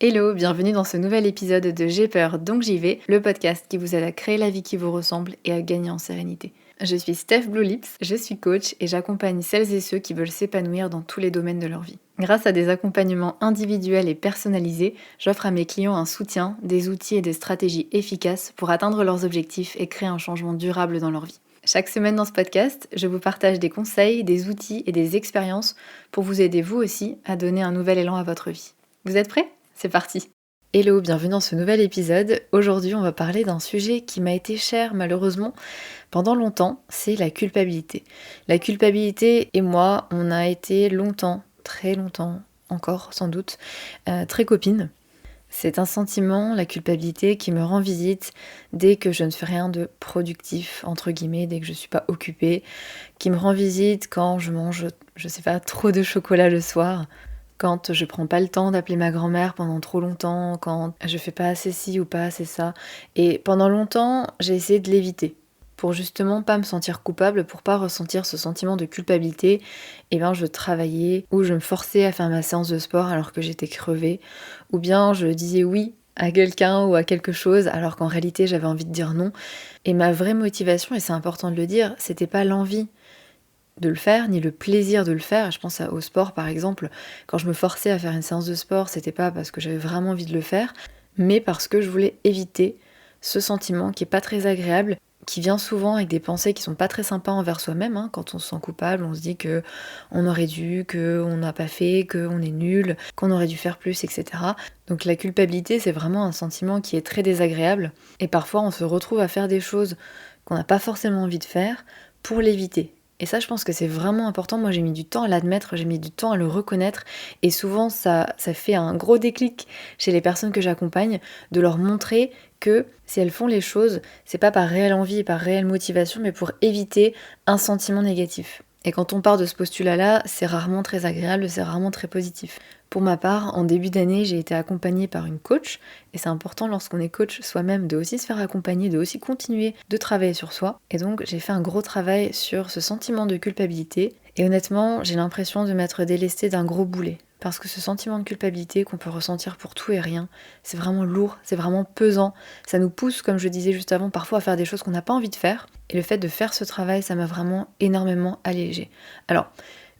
Hello, bienvenue dans ce nouvel épisode de J'ai peur donc j'y vais, le podcast qui vous aide à créer la vie qui vous ressemble et à gagner en sérénité. Je suis Steph Blue Lips, je suis coach et j'accompagne celles et ceux qui veulent s'épanouir dans tous les domaines de leur vie. Grâce à des accompagnements individuels et personnalisés, j'offre à mes clients un soutien, des outils et des stratégies efficaces pour atteindre leurs objectifs et créer un changement durable dans leur vie. Chaque semaine dans ce podcast, je vous partage des conseils, des outils et des expériences pour vous aider vous aussi à donner un nouvel élan à votre vie. Vous êtes prêts ? C'est parti! Hello, bienvenue dans ce nouvel épisode. Aujourd'hui, on va parler d'un sujet qui m'a été cher malheureusement pendant longtemps, c'est la culpabilité. La culpabilité et moi, on a été longtemps, très longtemps, encore sans doute, très copines. C'est un sentiment, la culpabilité, qui me rend visite dès que je ne fais rien de productif, entre guillemets, dès que je ne suis pas occupée, qui me rend visite quand je mange, je sais pas, trop de chocolat le soir, quand je prends pas le temps d'appeler ma grand-mère pendant trop longtemps, quand je fais pas assez ci ou pas assez ça. Et pendant longtemps, j'ai essayé de l'éviter. Pour justement pas me sentir coupable, pour pas ressentir ce sentiment de culpabilité, je travaillais ou je me forçais à faire ma séance de sport alors que j'étais crevée, ou bien je disais oui à quelqu'un ou à quelque chose alors qu'en réalité j'avais envie de dire non. Et ma vraie motivation, et c'est important de le dire, c'était pas l'envie de le faire, ni le plaisir de le faire. Je pense au sport par exemple, quand je me forçais à faire une séance de sport, c'était pas parce que j'avais vraiment envie de le faire, mais parce que je voulais éviter ce sentiment qui est pas très agréable, qui vient souvent avec des pensées qui sont pas très sympas envers soi-même, hein. Quand on se sent coupable, on se dit que on aurait dû, qu'on n'a pas fait, qu'on est nul, qu'on aurait dû faire plus, etc. Donc la culpabilité, c'est vraiment un sentiment qui est très désagréable, et parfois on se retrouve à faire des choses qu'on n'a pas forcément envie de faire pour l'éviter. Et ça, je pense que c'est vraiment important. Moi, j'ai mis du temps à l'admettre, j'ai mis du temps à le reconnaître. Et souvent, ça fait un gros déclic chez les personnes que j'accompagne, de leur montrer que si elles font les choses, c'est pas par réelle envie et par réelle motivation, mais pour éviter un sentiment négatif. Et quand on part de ce postulat-là, c'est rarement très agréable, c'est rarement très positif. Pour ma part, en début d'année, j'ai été accompagnée par une coach, et c'est important lorsqu'on est coach soi-même de aussi se faire accompagner, de aussi continuer de travailler sur soi. Et donc j'ai fait un gros travail sur ce sentiment de culpabilité, et honnêtement, j'ai l'impression de m'être délestée d'un gros boulet. Parce que ce sentiment de culpabilité qu'on peut ressentir pour tout et rien, c'est vraiment lourd, c'est vraiment pesant. Ça nous pousse, comme je disais juste avant, parfois à faire des choses qu'on n'a pas envie de faire. Et le fait de faire ce travail, ça m'a vraiment énormément allégée. Alors,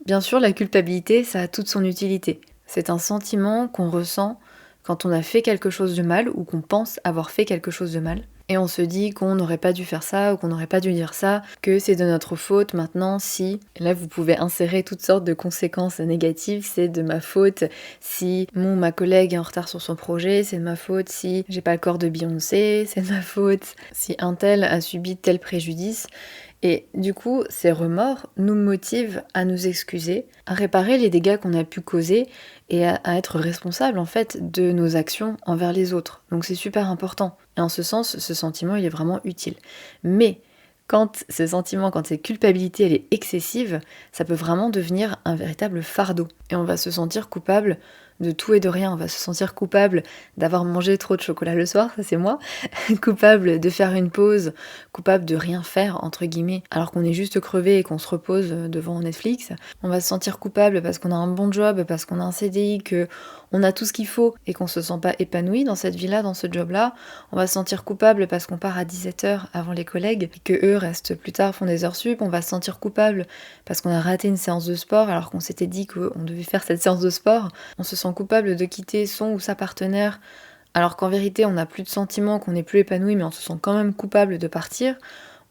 bien sûr, la culpabilité, ça a toute son utilité. C'est un sentiment qu'on ressent quand on a fait quelque chose de mal ou qu'on pense avoir fait quelque chose de mal. Et on se dit qu'on n'aurait pas dû faire ça ou qu'on n'aurait pas dû dire ça, que c'est de notre faute maintenant si... Là, vous pouvez insérer toutes sortes de conséquences négatives. C'est de ma faute si ma collègue est en retard sur son projet, c'est de ma faute si j'ai pas le corps de Beyoncé, c'est de ma faute si un tel a subi tel préjudice. Et du coup, ces remords nous motivent à nous excuser, à réparer les dégâts qu'on a pu causer et à être responsables en fait de nos actions envers les autres. Donc c'est super important. Et en ce sens, ce sentiment, il est vraiment utile. Mais quand ce sentiment, quand cette culpabilité, elle est excessive, ça peut vraiment devenir un véritable fardeau. Et on va se sentir coupable de tout et de rien. On va se sentir coupable d'avoir mangé trop de chocolat le soir, ça c'est moi, coupable de faire une pause, coupable de rien faire, entre guillemets, alors qu'on est juste crevé et qu'on se repose devant Netflix. On va se sentir coupable parce qu'on a un bon job, parce qu'on a un CDI, qu'on a tout ce qu'il faut et qu'on se sent pas épanoui dans cette vie-là, dans ce job-là. On va se sentir coupable parce qu'on part à 17h avant les collègues et que eux restent plus tard, font des heures sup. On va se sentir coupable parce qu'on a raté une séance de sport alors qu'on s'était dit qu'on devait faire cette séance de sport. On se sent coupable de quitter son ou sa partenaire alors qu'en vérité on n'a plus de sentiments, qu'on n'est plus épanoui, mais on se sent quand même coupable de partir.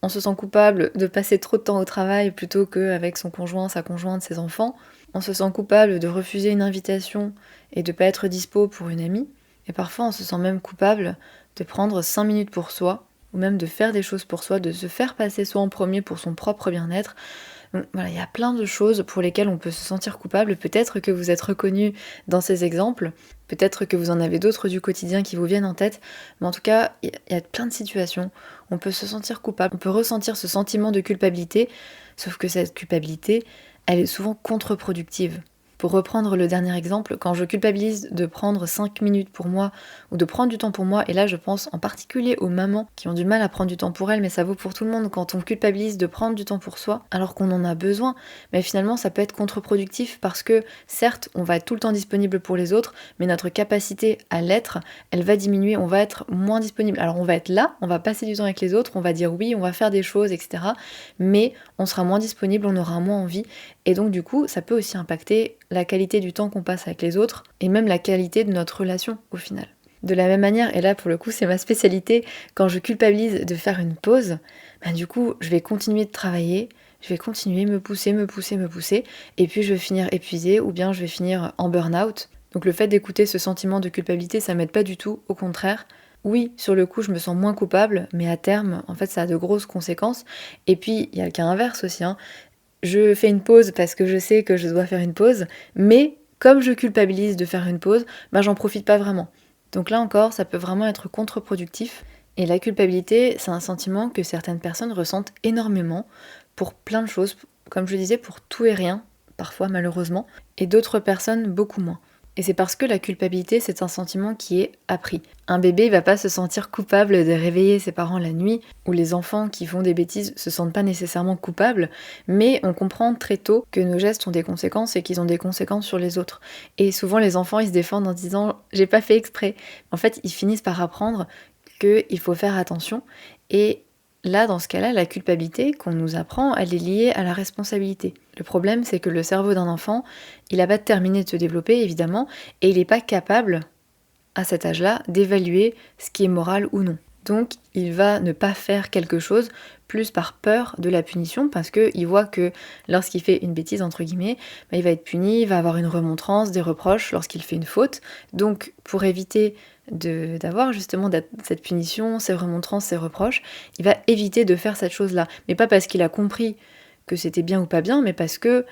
On se sent coupable de passer trop de temps au travail plutôt qu'avec son conjoint, sa conjointe, ses enfants. On se sent coupable de refuser une invitation et de pas être dispo pour une amie. Et parfois on se sent même coupable de prendre 5 minutes pour soi, ou même de faire des choses pour soi, de se faire passer soi en premier pour son propre bien-être. Donc voilà, il y a plein de choses pour lesquelles on peut se sentir coupable. Peut-être que vous êtes reconnu dans ces exemples, peut-être que vous en avez d'autres du quotidien qui vous viennent en tête, mais en tout cas, il y a plein de situations où on peut se sentir coupable, on peut ressentir ce sentiment de culpabilité, sauf que cette culpabilité, elle est souvent contre-productive. Pour reprendre le dernier exemple, quand je culpabilise de prendre 5 minutes pour moi ou de prendre du temps pour moi, et là je pense en particulier aux mamans qui ont du mal à prendre du temps pour elles, mais ça vaut pour tout le monde, quand on culpabilise de prendre du temps pour soi alors qu'on en a besoin, mais finalement ça peut être contre-productif parce que certes on va être tout le temps disponible pour les autres, mais notre capacité à l'être, elle va diminuer, on va être moins disponible. Alors on va être là, on va passer du temps avec les autres, on va dire oui, on va faire des choses, etc. Mais on sera moins disponible, on aura moins envie, et donc du coup ça peut aussi impacter la qualité du temps qu'on passe avec les autres et même la qualité de notre relation au final. De la même manière, et là pour le coup c'est ma spécialité, quand je culpabilise de faire une pause, du coup je vais continuer de travailler, je vais continuer me pousser, et puis je vais finir épuisée ou bien je vais finir en burn-out. Donc le fait d'écouter ce sentiment de culpabilité, ça m'aide pas du tout, au contraire. Oui, sur le coup, je me sens moins coupable, mais à terme, en fait, ça a de grosses conséquences. Et puis, il y a le cas inverse aussi, hein. Je fais une pause parce que je sais que je dois faire une pause, mais comme je culpabilise de faire une pause, j'en profite pas vraiment. Donc là encore, ça peut vraiment être contre-productif. Et la culpabilité, c'est un sentiment que certaines personnes ressentent énormément pour plein de choses, comme je le disais, pour tout et rien, parfois malheureusement, et d'autres personnes beaucoup moins. Et c'est parce que la culpabilité, c'est un sentiment qui est appris. Un bébé ne va pas se sentir coupable de réveiller ses parents la nuit, ou les enfants qui font des bêtises se sentent pas nécessairement coupables, mais on comprend très tôt que nos gestes ont des conséquences et qu'ils ont des conséquences sur les autres. Et souvent les enfants, ils se défendent en disant « j'ai pas fait exprès ». En fait, ils finissent par apprendre qu'il faut faire attention, et là, dans ce cas-là, la culpabilité qu'on nous apprend, elle est liée à la responsabilité. Le problème, c'est que le cerveau d'un enfant, il n'a pas terminé de se développer, évidemment, et il n'est pas capable, à cet âge-là, d'évaluer ce qui est moral ou non. Donc, il va ne pas faire quelque chose plus par peur de la punition, parce qu'il voit que lorsqu'il fait une bêtise, entre guillemets, il va être puni, il va avoir une remontrance, des reproches lorsqu'il fait une faute. Donc, pour éviter d'avoir justement cette punition, ces remontrances, ces reproches, il va éviter de faire cette chose-là. Mais pas parce qu'il a compris que c'était bien ou pas bien, mais parce que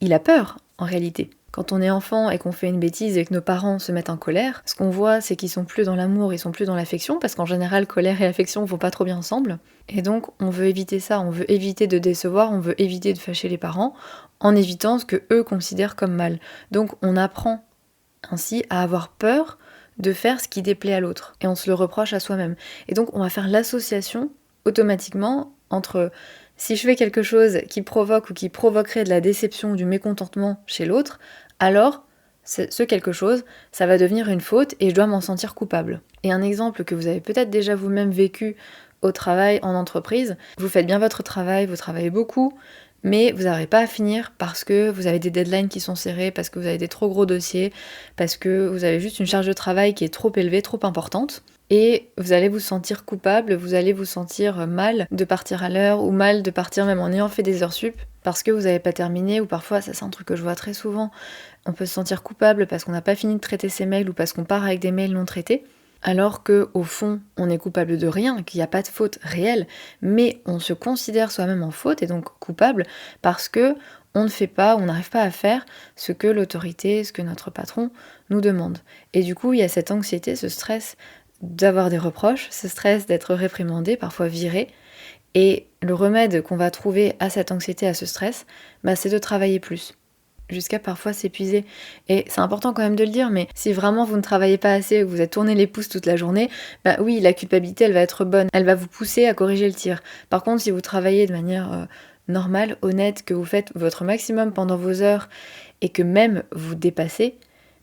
il a peur, en réalité. Quand on est enfant et qu'on fait une bêtise et que nos parents se mettent en colère, ce qu'on voit, c'est qu'ils sont plus dans l'amour, ils sont plus dans l'affection, parce qu'en général, colère et affection vont pas trop bien ensemble. Et donc, on veut éviter ça, on veut éviter de décevoir, on veut éviter de fâcher les parents, en évitant ce que eux considèrent comme mal. Donc, on apprend ainsi à avoir peur de faire ce qui déplaît à l'autre, et on se le reproche à soi-même. Et donc, on va faire l'association automatiquement entre si je fais quelque chose qui provoque ou qui provoquerait de la déception ou du mécontentement chez l'autre, alors ce quelque chose, ça va devenir une faute et je dois m'en sentir coupable. Et un exemple que vous avez peut-être déjà vous-même vécu au travail, en entreprise, vous faites bien votre travail, vous travaillez beaucoup, mais vous n'arrivez pas à finir parce que vous avez des deadlines qui sont serrées, parce que vous avez des trop gros dossiers, parce que vous avez juste une charge de travail qui est trop élevée, trop importante. Et vous allez vous sentir coupable, vous allez vous sentir mal de partir à l'heure, ou mal de partir même en ayant fait des heures sup, parce que vous n'avez pas terminé, ou parfois, ça c'est un truc que je vois très souvent, on peut se sentir coupable parce qu'on n'a pas fini de traiter ses mails, ou parce qu'on part avec des mails non traités, alors qu'au fond, on est coupable de rien, qu'il n'y a pas de faute réelle, mais on se considère soi-même en faute, et donc coupable, parce que on ne fait pas, on n'arrive pas à faire ce que l'autorité, ce que notre patron nous demande. Et du coup, il y a cette anxiété, ce stress d'avoir des reproches, ce stress d'être réprimandé, parfois viré. Et le remède qu'on va trouver à cette anxiété, à ce stress, c'est de travailler plus, jusqu'à parfois s'épuiser. Et c'est important quand même de le dire, mais si vraiment vous ne travaillez pas assez, que vous êtes tourné les pouces toute la journée, oui, la culpabilité, elle va être bonne, elle va vous pousser à corriger le tir. Par contre, si vous travaillez de manière normale, honnête, que vous faites votre maximum pendant vos heures, et que même vous dépassez,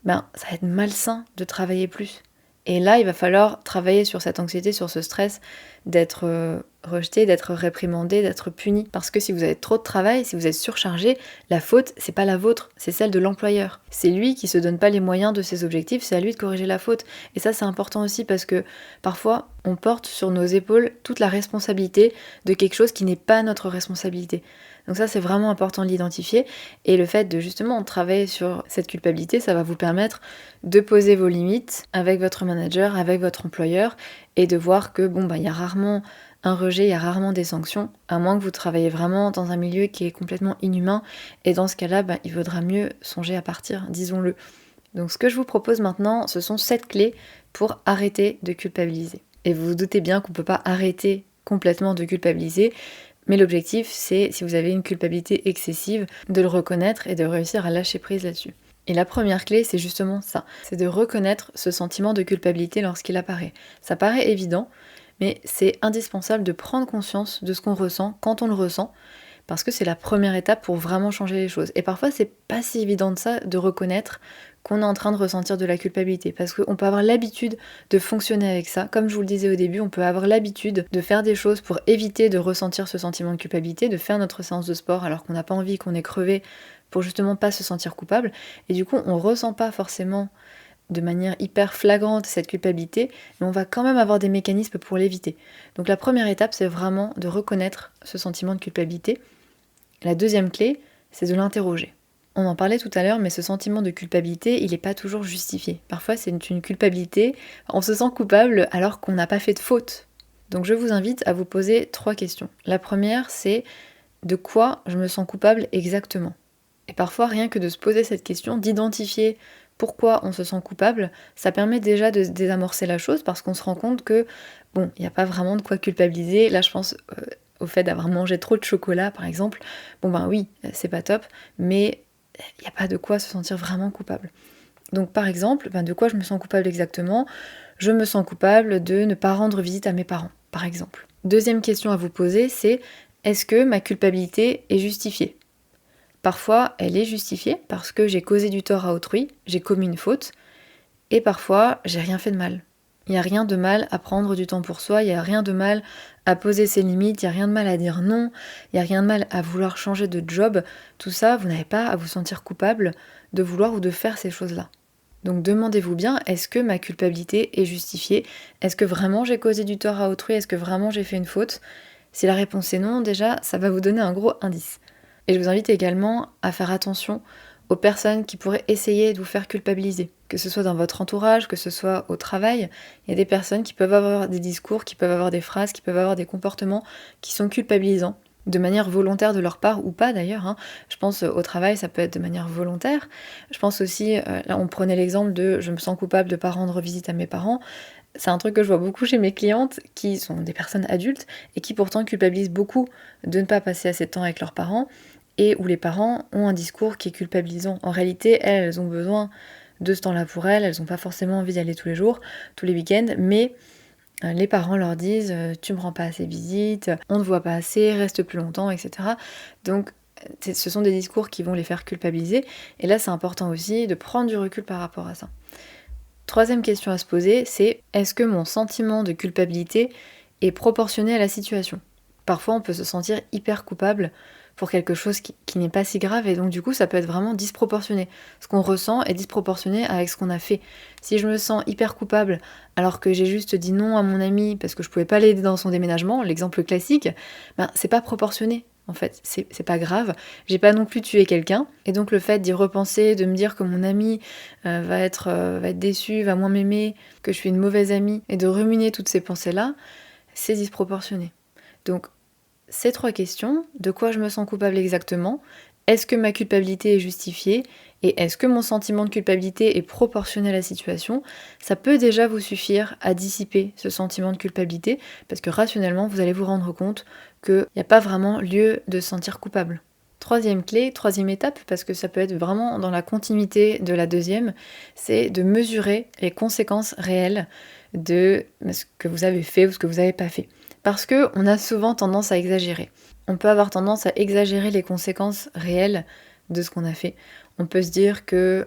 ça va être malsain de travailler plus. Et là, il va falloir travailler sur cette anxiété, sur ce stress d'être rejeté, d'être réprimandé, d'être puni. Parce que si vous avez trop de travail, si vous êtes surchargé, la faute, c'est pas la vôtre, c'est celle de l'employeur. C'est lui qui se donne pas les moyens de ses objectifs, c'est à lui de corriger la faute. Et ça, c'est important aussi parce que parfois, on porte sur nos épaules toute la responsabilité de quelque chose qui n'est pas notre responsabilité. Donc ça, c'est vraiment important de l'identifier. Et le fait de justement travailler sur cette culpabilité, ça va vous permettre de poser vos limites avec votre manager, avec votre employeur, et de voir que il y a rarement un rejet, il y a rarement des sanctions, à moins que vous travaillez vraiment dans un milieu qui est complètement inhumain. Et dans ce cas-là, il vaudra mieux songer à partir, disons-le. Donc ce que je vous propose maintenant, ce sont 7 clés pour arrêter de culpabiliser. Et vous vous doutez bien qu'on ne peut pas arrêter complètement de culpabiliser, Mais l'objectif, c'est, si vous avez une culpabilité excessive, de le reconnaître et de réussir à lâcher prise là-dessus. Et la première clé, c'est justement ça, c'est de reconnaître ce sentiment de culpabilité lorsqu'il apparaît. Ça paraît évident, mais c'est indispensable de prendre conscience de ce qu'on ressent quand on le ressent, parce que c'est la première étape pour vraiment changer les choses. Et parfois, c'est pas si évident de ça, de reconnaître qu'on est en train de ressentir de la culpabilité, parce qu'on peut avoir l'habitude de fonctionner avec ça. Comme je vous le disais au début, on peut avoir l'habitude de faire des choses pour éviter de ressentir ce sentiment de culpabilité, de faire notre séance de sport alors qu'on n'a pas envie, qu'on est crevé, pour justement pas se sentir coupable. Et du coup, on ressent pas forcément de manière hyper flagrante cette culpabilité, mais on va quand même avoir des mécanismes pour l'éviter. Donc la première étape, c'est vraiment de reconnaître ce sentiment de culpabilité. La deuxième clé, c'est de l'interroger. On en parlait tout à l'heure, mais ce sentiment de culpabilité, il n'est pas toujours justifié. Parfois, c'est une culpabilité, on se sent coupable alors qu'on n'a pas fait de faute. Donc je vous invite à vous poser 3 questions. La première, c'est de quoi je me sens coupable exactement ? Et parfois, rien que de se poser cette question, d'identifier pourquoi on se sent coupable, ça permet déjà de désamorcer la chose parce qu'on se rend compte que, bon, il n'y a pas vraiment de quoi culpabiliser. Là, je pense au fait d'avoir mangé trop de chocolat, par exemple. Bon, ben oui, c'est pas top, mais il n'y a pas de quoi se sentir vraiment coupable. Donc, par exemple, de quoi je me sens coupable exactement ? Je me sens coupable de ne pas rendre visite à mes parents, par exemple. Deuxième question à vous poser, c'est est-ce que ma culpabilité est justifiée ? Parfois, elle est justifiée parce que j'ai causé du tort à autrui, j'ai commis une faute, et parfois, j'ai rien fait de mal. Il n'y a rien de mal à prendre du temps pour soi, il n'y a rien de mal à poser ses limites, il n'y a rien de mal à dire non, il n'y a rien de mal à vouloir changer de job. Tout ça, vous n'avez pas à vous sentir coupable de vouloir ou de faire ces choses-là. Donc demandez-vous bien, est-ce que ma culpabilité est justifiée ? Est-ce que vraiment j'ai causé du tort à autrui ? Est-ce que vraiment j'ai fait une faute ? Si la réponse est non, déjà, ça va vous donner un gros indice. Et je vous invite également à faire attention aux personnes qui pourraient essayer de vous faire culpabiliser. Que ce soit dans votre entourage, que ce soit au travail, il y a des personnes qui peuvent avoir des discours, qui peuvent avoir des phrases, qui peuvent avoir des comportements qui sont culpabilisants, de manière volontaire de leur part ou pas d'ailleurs. Je pense au travail, ça peut être de manière volontaire. Je pense aussi, là on prenait l'exemple de je me sens coupable de ne pas rendre visite à mes parents. C'est un truc que je vois beaucoup chez mes clientes qui sont des personnes adultes et qui pourtant culpabilisent beaucoup de ne pas passer assez de temps avec leurs parents et où les parents ont un discours qui est culpabilisant. En réalité, elles ont besoin de ce temps-là pour elles n'ont pas forcément envie d'y aller tous les jours, tous les week-ends, mais les parents leur disent tu me rends pas assez visite, on ne voit pas assez, reste plus longtemps, etc. Donc ce sont des discours qui vont les faire culpabiliser, et là c'est important aussi de prendre du recul par rapport à ça. Troisième question à se poser, c'est est-ce que mon sentiment de culpabilité est proportionné à la situation ? Parfois on peut se sentir hyper coupable pour quelque chose qui n'est pas si grave, et donc du coup ça peut être vraiment disproportionné. Ce qu'on ressent est disproportionné avec ce qu'on a fait. Si je me sens hyper coupable alors que j'ai juste dit non à mon ami parce que je pouvais pas l'aider dans son déménagement, l'exemple classique, c'est pas proportionné. En fait, c'est pas grave, j'ai pas non plus tué quelqu'un, et donc le fait d'y repenser, de me dire que mon ami va être déçu, va moins m'aimer, que je suis une mauvaise amie, et de ruminer toutes ces pensées-là, c'est disproportionné. Donc ces 3 questions, de quoi je me sens coupable exactement ? Est-ce que ma culpabilité est justifiée ? Et est-ce que mon sentiment de culpabilité est proportionné à la situation ? Ça peut déjà vous suffire à dissiper ce sentiment de culpabilité, parce que rationnellement, vous allez vous rendre compte qu'il n'y a pas vraiment lieu de se sentir coupable. Troisième clé, troisième étape, parce que ça peut être vraiment dans la continuité de la deuxième, c'est de mesurer les conséquences réelles de ce que vous avez fait ou ce que vous n'avez pas fait. Parce qu'on a souvent tendance à exagérer. On peut avoir tendance à exagérer les conséquences réelles de ce qu'on a fait. On peut se dire que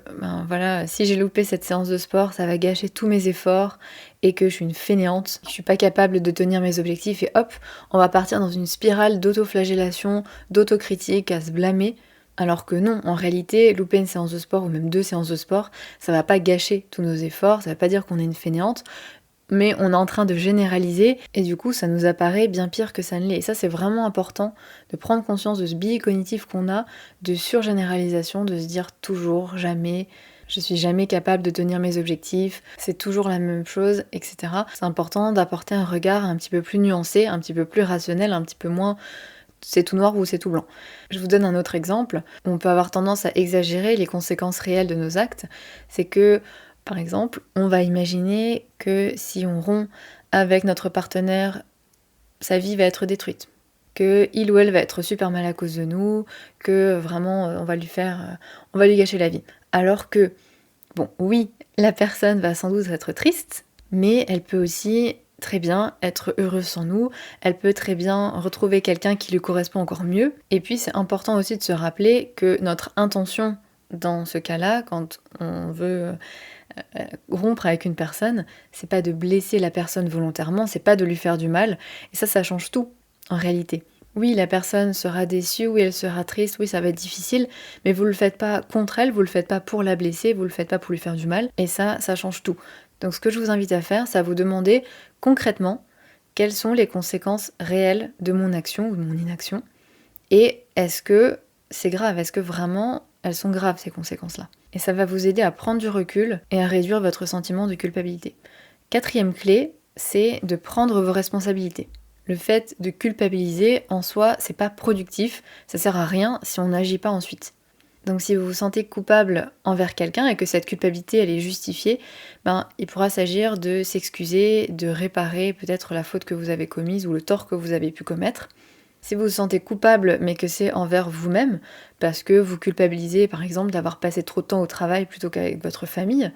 si j'ai loupé cette séance de sport, ça va gâcher tous mes efforts et que je suis une fainéante, que je suis pas capable de tenir mes objectifs, et hop, on va partir dans une spirale d'autoflagellation, d'autocritique, à se blâmer. Alors que non, en réalité, louper une séance de sport ou même 2 séances de sport, ça va pas gâcher tous nos efforts, ça va pas dire qu'on est une fainéante, mais on est en train de généraliser, et du coup ça nous apparaît bien pire que ça ne l'est. Et ça, c'est vraiment important de prendre conscience de ce biais cognitif qu'on a, de surgénéralisation, de se dire toujours, jamais, je suis jamais capable de tenir mes objectifs, c'est toujours la même chose, etc. C'est important d'apporter un regard un petit peu plus nuancé, un petit peu plus rationnel, un petit peu moins c'est tout noir ou c'est tout blanc. Je vous donne un autre exemple. On peut avoir tendance à exagérer les conséquences réelles de nos actes. C'est que, par exemple, on va imaginer que si on rompt avec notre partenaire, sa vie va être détruite. que il ou elle va être super mal à cause de nous, que vraiment on va lui gâcher la vie. Alors que, bon, oui, la personne va sans doute être triste, mais elle peut aussi très bien être heureuse sans nous, elle peut très bien retrouver quelqu'un qui lui correspond encore mieux. Et puis c'est important aussi de se rappeler que notre intention dans ce cas-là, quand on veut rompre avec une personne, c'est pas de blesser la personne volontairement, c'est pas de lui faire du mal, et ça change tout, en réalité. Oui, la personne sera déçue, oui, elle sera triste, oui, ça va être difficile, mais vous le faites pas contre elle, vous le faites pas pour la blesser, vous le faites pas pour lui faire du mal, et ça change tout. Donc ce que je vous invite à faire, c'est à vous demander concrètement quelles sont les conséquences réelles de mon action ou de mon inaction, et est-ce que c'est grave, est-ce que vraiment elles sont graves ces conséquences-là. Et ça va vous aider à prendre du recul et à réduire votre sentiment de culpabilité. Quatrième clé, c'est de prendre vos responsabilités. Le fait de culpabiliser en soi, c'est pas productif, ça sert à rien si on n'agit pas ensuite. Donc si vous vous sentez coupable envers quelqu'un et que cette culpabilité elle est justifiée, il pourra s'agir de s'excuser, de réparer peut-être la faute que vous avez commise ou le tort que vous avez pu commettre. Si vous vous sentez coupable, mais que c'est envers vous-même, parce que vous culpabilisez par exemple d'avoir passé trop de temps au travail plutôt qu'avec votre famille,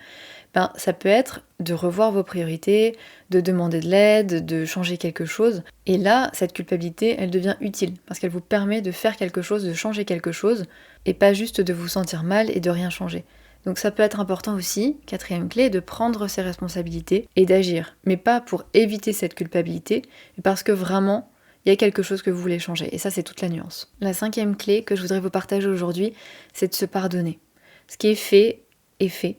ça peut être de revoir vos priorités, de demander de l'aide, de changer quelque chose. Et là, cette culpabilité, elle devient utile, parce qu'elle vous permet de faire quelque chose, de changer quelque chose, et pas juste de vous sentir mal et de rien changer. Donc ça peut être important aussi, quatrième clé, de prendre ses responsabilités et d'agir. Mais pas pour éviter cette culpabilité, mais parce que vraiment, il y a quelque chose que vous voulez changer. Et ça, c'est toute la nuance. La cinquième clé que je voudrais vous partager aujourd'hui, c'est de se pardonner. Ce qui est fait est fait.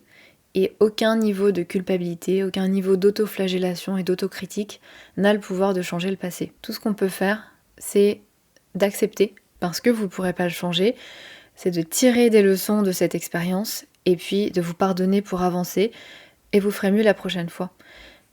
Et aucun niveau de culpabilité, aucun niveau d'autoflagellation et d'autocritique n'a le pouvoir de changer le passé. Tout ce qu'on peut faire, c'est d'accepter, parce que vous ne pourrez pas le changer, c'est de tirer des leçons de cette expérience et puis de vous pardonner pour avancer, et vous ferez mieux la prochaine fois.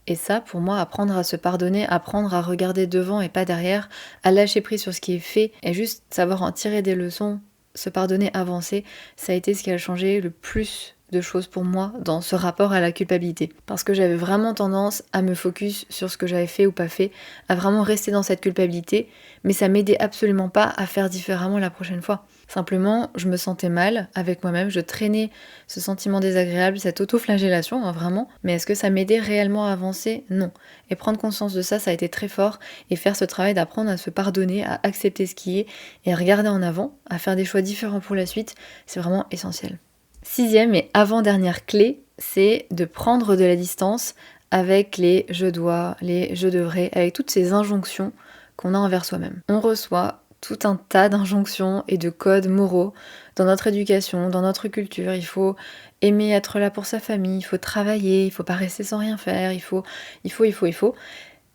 Et ça, pour moi, apprendre à se pardonner, apprendre à regarder devant et pas derrière, à lâcher prise sur ce qui est fait, et juste savoir en tirer des leçons, se pardonner, avancer, ça a été ce qui a changé le plus de choses pour moi dans ce rapport à la culpabilité. Parce que j'avais vraiment tendance à me focus sur ce que j'avais fait ou pas fait, à vraiment rester dans cette culpabilité, mais ça m'aidait absolument pas à faire différemment la prochaine fois. Simplement, je me sentais mal avec moi-même, je traînais ce sentiment désagréable, cette auto-flagellation, vraiment. Mais est-ce que ça m'aidait réellement à avancer ? Non. Et prendre conscience de ça, ça a été très fort. Et faire ce travail d'apprendre à se pardonner, à accepter ce qui est, et à regarder en avant, à faire des choix différents pour la suite, c'est vraiment essentiel. Sixième et avant-dernière clé, c'est de prendre de la distance avec les je dois, les je devrais, avec toutes ces injonctions qu'on a envers soi-même. On reçoit tout un tas d'injonctions et de codes moraux dans notre éducation, dans notre culture. Il faut aimer être là pour sa famille, il faut travailler, il faut pas rester sans rien faire, il faut.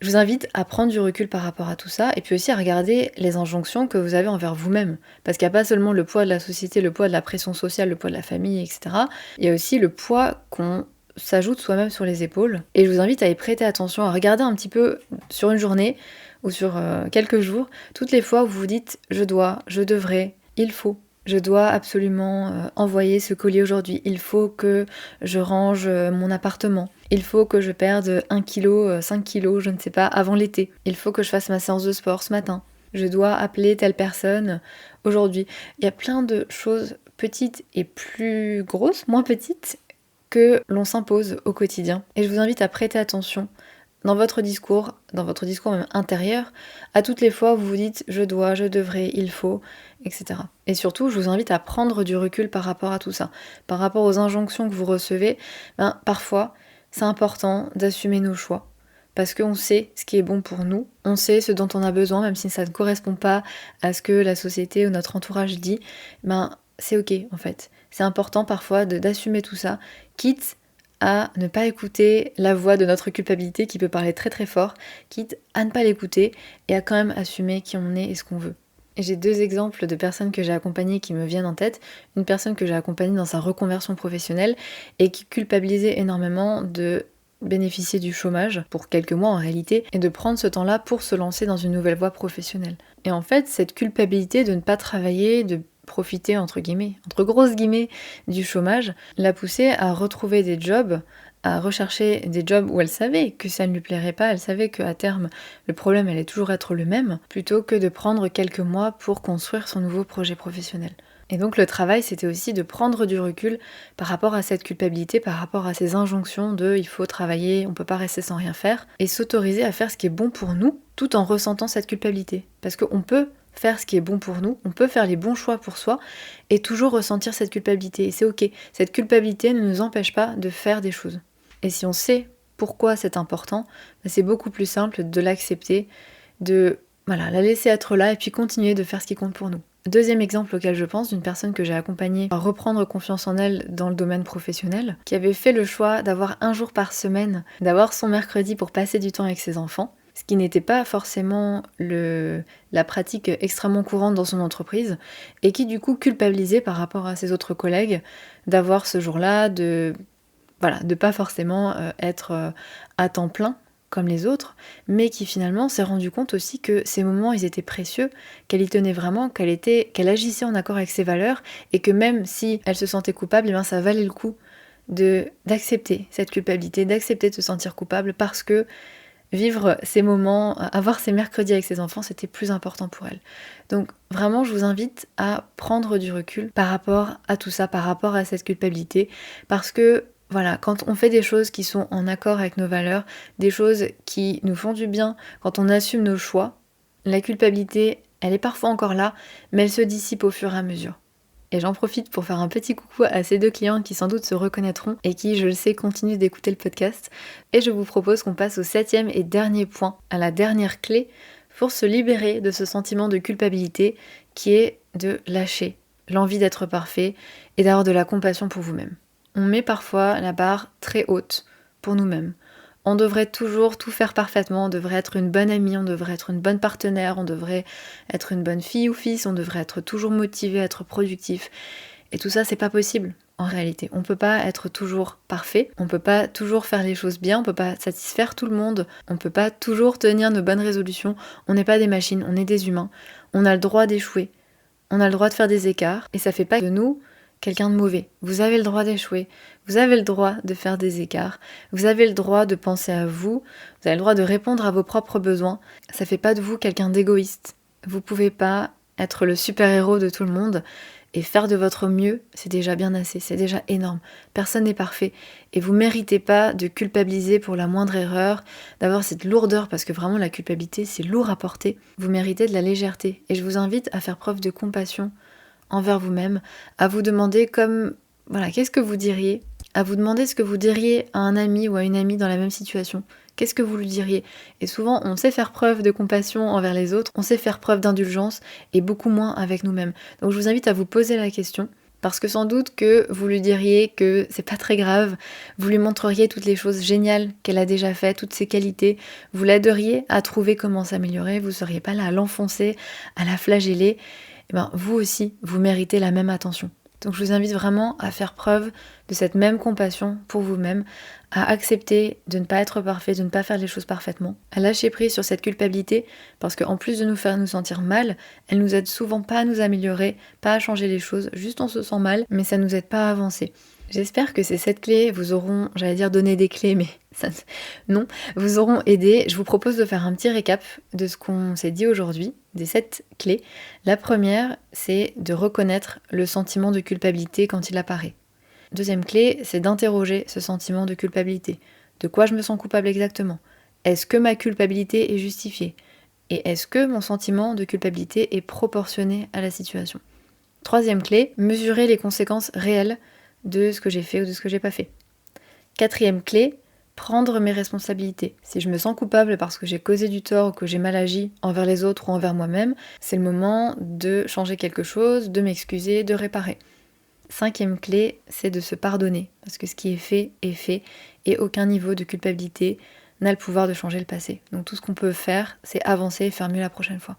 Je vous invite à prendre du recul par rapport à tout ça et puis aussi à regarder les injonctions que vous avez envers vous-même. Parce qu'il n'y a pas seulement le poids de la société, le poids de la pression sociale, le poids de la famille, etc. Il y a aussi le poids qu'on s'ajoute soi-même sur les épaules. Et je vous invite à y prêter attention, à regarder un petit peu sur une journée ou sur quelques jours, toutes les fois où vous vous dites « je dois, je devrais, il faut ». Je dois absolument envoyer ce colis aujourd'hui. Il faut que je range mon appartement. Il faut que je perde 1 kg, 5 kilos, je ne sais pas, avant l'été. Il faut que je fasse ma séance de sport ce matin. Je dois appeler telle personne aujourd'hui. Il y a plein de choses petites et plus grosses, moins petites, que l'on s'impose au quotidien. Et je vous invite à prêter attention dans votre discours même intérieur, à toutes les fois où vous vous dites « je dois, je devrais, il faut », etc. Et surtout, je vous invite à prendre du recul par rapport à tout ça. Par rapport aux injonctions que vous recevez, parfois, c'est important d'assumer nos choix. Parce qu'on sait ce qui est bon pour nous, on sait ce dont on a besoin, même si ça ne correspond pas à ce que la société ou notre entourage dit, c'est ok en fait. C'est important parfois d'assumer tout ça, quitte à ne pas écouter la voix de notre culpabilité qui peut parler très très fort, quitte à ne pas l'écouter et à quand même assumer qui on est et ce qu'on veut. Et j'ai 2 exemples de personnes que j'ai accompagnées qui me viennent en tête. Une personne que j'ai accompagnée dans sa reconversion professionnelle et qui culpabilisait énormément de bénéficier du chômage pour quelques mois en réalité et de prendre ce temps-là pour se lancer dans une nouvelle voie professionnelle. Et en fait, cette culpabilité de ne pas travailler, de profiter entre grosses guillemets du chômage, l'a poussée à retrouver des jobs à rechercher des jobs où elle savait que ça ne lui plairait pas, elle savait qu'à terme, le problème allait toujours être le même, plutôt que de prendre quelques mois pour construire son nouveau projet professionnel. Et donc le travail, c'était aussi de prendre du recul par rapport à cette culpabilité, par rapport à ces injonctions de il faut travailler, on peut pas rester sans rien faire, et s'autoriser à faire ce qui est bon pour nous, tout en ressentant cette culpabilité. Parce qu'on peut faire ce qui est bon pour nous, on peut faire les bons choix pour soi, et toujours ressentir cette culpabilité. Et c'est ok, cette culpabilité ne nous empêche pas de faire des choses. Et si on sait pourquoi c'est important, c'est beaucoup plus simple de l'accepter, de la laisser être là, et puis continuer de faire ce qui compte pour nous. Deuxième exemple auquel je pense, d'une personne que j'ai accompagnée à reprendre confiance en elle dans le domaine professionnel, qui avait fait le choix d'avoir un jour par semaine, d'avoir son mercredi pour passer du temps avec ses enfants, ce qui n'était pas forcément la pratique extrêmement courante dans son entreprise, et qui du coup culpabilisait par rapport à ses autres collègues d'avoir ce jour-là, de pas forcément être à temps plein comme les autres, mais qui finalement s'est rendu compte aussi que ces moments, ils étaient précieux, qu'elle y tenait vraiment, qu'elle agissait en accord avec ses valeurs, et que même si elle se sentait coupable, eh bien ça valait le coup d'accepter cette culpabilité, d'accepter de se sentir coupable, parce que vivre ces moments, avoir ces mercredis avec ses enfants, c'était plus important pour elle. Donc vraiment, je vous invite à prendre du recul par rapport à tout ça, par rapport à cette culpabilité, parce que voilà, quand on fait des choses qui sont en accord avec nos valeurs, des choses qui nous font du bien, quand on assume nos choix, la culpabilité, elle est parfois encore là, mais elle se dissipe au fur et à mesure. Et j'en profite pour faire un petit coucou à ces deux clientes qui sans doute se reconnaîtront et qui, je le sais, continuent d'écouter le podcast. Et je vous propose qu'on passe au 7e et dernier point, à la dernière clé, pour se libérer de ce sentiment de culpabilité qui est de lâcher l'envie d'être parfait et d'avoir de la compassion pour vous-même. On met parfois la barre très haute pour nous-mêmes. On devrait toujours tout faire parfaitement, on devrait être une bonne amie, on devrait être une bonne partenaire, on devrait être une bonne fille ou fils, on devrait être toujours motivé, être productif. Et tout ça, c'est pas possible en réalité. On peut pas être toujours parfait, on peut pas toujours faire les choses bien, on peut pas satisfaire tout le monde, on peut pas toujours tenir nos bonnes résolutions. On n'est pas des machines, on est des humains. On a le droit d'échouer, on a le droit de faire des écarts, et ça fait pas de nous quelqu'un de mauvais. Vous avez le droit d'échouer, vous avez le droit de faire des écarts, vous avez le droit de penser à vous, vous avez le droit de répondre à vos propres besoins. Ça fait pas de vous quelqu'un d'égoïste. Vous pouvez pas être le super-héros de tout le monde, et faire de votre mieux, c'est déjà bien assez, c'est déjà énorme. Personne n'est parfait, et vous méritez pas de culpabiliser pour la moindre erreur, d'avoir cette lourdeur, parce que vraiment la culpabilité, c'est lourd à porter. Vous méritez de la légèreté, et je vous invite à faire preuve de compassion envers vous-même, à vous demander qu'est-ce que vous diriez, à vous demander ce que vous diriez à un ami ou à une amie dans la même situation. Qu'est-ce que vous lui diriez? Et souvent, on sait faire preuve de compassion envers les autres, on sait faire preuve d'indulgence, et beaucoup moins avec nous-mêmes. Donc je vous invite à vous poser la question, parce que sans doute que vous lui diriez que c'est pas très grave, vous lui montreriez toutes les choses géniales qu'elle a déjà faites, toutes ses qualités, vous l'aideriez à trouver comment s'améliorer, vous seriez pas là à l'enfoncer, à la flageller. Vous aussi, vous méritez la même attention. Donc je vous invite vraiment à faire preuve de cette même compassion pour vous-même, à accepter de ne pas être parfait, de ne pas faire les choses parfaitement, à lâcher prise sur cette culpabilité, parce qu'en plus de nous faire nous sentir mal, elle nous aide souvent pas à nous améliorer, pas à changer les choses, juste on se sent mal, mais ça nous aide pas à avancer. J'espère que ces 7 clés vous auront, donné des clés, mais non, vous auront aidé. Je vous propose de faire un petit récap de ce qu'on s'est dit aujourd'hui, des 7 clés. La première, c'est de reconnaître le sentiment de culpabilité quand il apparaît. Deuxième clé, c'est d'interroger ce sentiment de culpabilité. De quoi je me sens coupable exactement? Est-ce que ma culpabilité est justifiée? Et est-ce que mon sentiment de culpabilité est proportionné à la situation? Troisième clé, mesurer les conséquences réelles de ce que j'ai fait ou de ce que j'ai pas fait. Quatrième clé, prendre mes responsabilités. Si je me sens coupable parce que j'ai causé du tort ou que j'ai mal agi envers les autres ou envers moi-même, c'est le moment de changer quelque chose, de m'excuser, de réparer. Cinquième clé, c'est de se pardonner, parce que ce qui est fait, et aucun niveau de culpabilité n'a le pouvoir de changer le passé. Donc tout ce qu'on peut faire, c'est avancer et faire mieux la prochaine fois.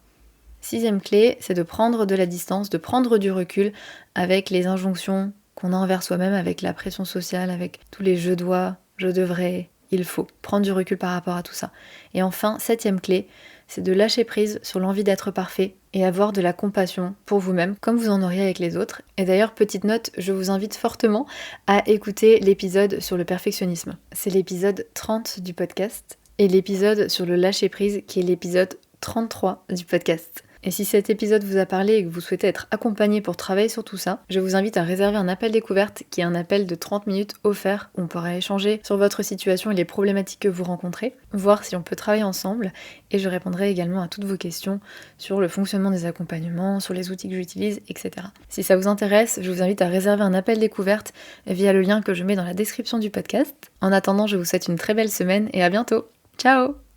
Sixième clé, c'est de prendre de la distance, de prendre du recul avec les injonctions qu'on a envers soi-même, avec la pression sociale, avec tous les je dois, je devrais, il faut. Prendre du recul par rapport à tout ça. Et enfin, septième clé, c'est de lâcher prise sur l'envie d'être parfait et avoir de la compassion pour vous-même comme vous en auriez avec les autres. Et d'ailleurs, petite note, je vous invite fortement à écouter l'épisode sur le perfectionnisme. C'est l'épisode 30 du podcast et l'épisode sur le lâcher-prise qui est l'épisode 33 du podcast. Et si cet épisode vous a parlé et que vous souhaitez être accompagné pour travailler sur tout ça, je vous invite à réserver un appel découverte qui est un appel de 30 minutes offert où on pourra échanger sur votre situation et les problématiques que vous rencontrez, voir si on peut travailler ensemble et je répondrai également à toutes vos questions sur le fonctionnement des accompagnements, sur les outils que j'utilise, etc. Si ça vous intéresse, je vous invite à réserver un appel découverte via le lien que je mets dans la description du podcast. En attendant, je vous souhaite une très belle semaine et à bientôt. Ciao!